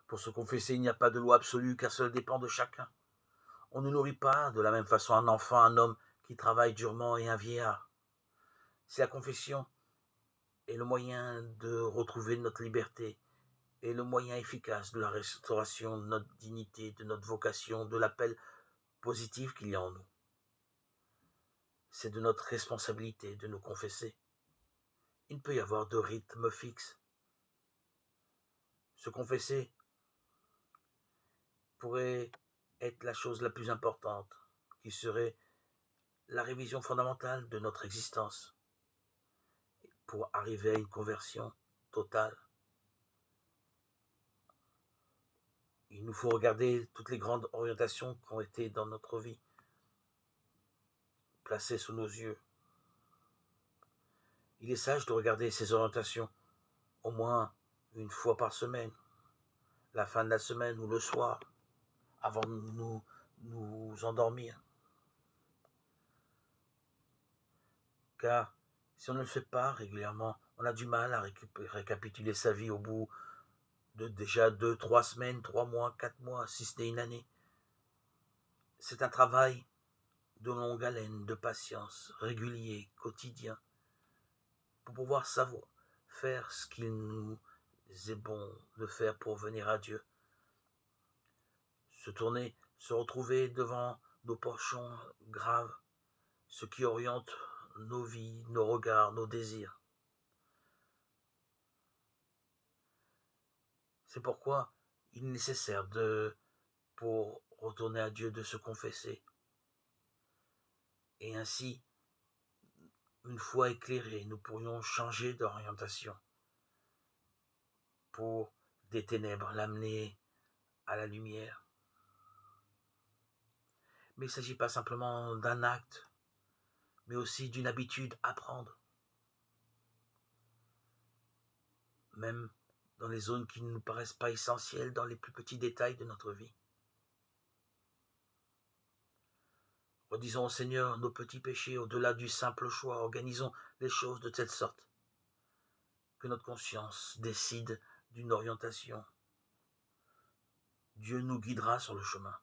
Pour se confesser, il n'y a pas de loi absolue, car cela dépend de chacun. On ne nourrit pas de la même façon un enfant, un homme qui travaille durement et un vieillard. Si la confession est le moyen de retrouver notre liberté, est le moyen efficace de la restauration de notre dignité, de notre vocation, de l'appel positif qu'il y a en nous. C'est de notre responsabilité de nous confesser. Il ne peut y avoir de rythme fixe. Se confesser pourrait être la chose la plus importante, qui serait la révision fondamentale de notre existence pour arriver à une conversion totale. Il nous faut regarder toutes les grandes orientations qui ont été dans notre vie, placées sous nos yeux. Il est sage de regarder ces orientations au moins une fois par semaine, la fin de la semaine ou le soir, avant de nous endormir. Car si on ne le fait pas régulièrement, on a du mal à récapituler sa vie au bout de déjà 2, 3 semaines, 3 mois, 4 mois, si ce n'est une année. C'est un travail de longue haleine, de patience, régulier, quotidien, pour pouvoir savoir faire ce qu'il nous est bon de faire pour venir à Dieu. Se tourner, se retrouver devant nos penchants graves, ce qui oriente nos vies, nos regards, nos désirs. C'est pourquoi il est nécessaire pour retourner à Dieu, de se confesser. Et ainsi, une fois éclairés, nous pourrions changer d'orientation pour des ténèbres l'amener à la lumière. Mais il ne s'agit pas simplement d'un acte, mais aussi d'une habitude à prendre. Même dans les zones qui ne nous paraissent pas essentielles, dans les plus petits détails de notre vie. Redisons au Seigneur nos petits péchés au-delà du simple choix. Organisons les choses de telle sorte que notre conscience décide d'une orientation. Dieu nous guidera sur le chemin.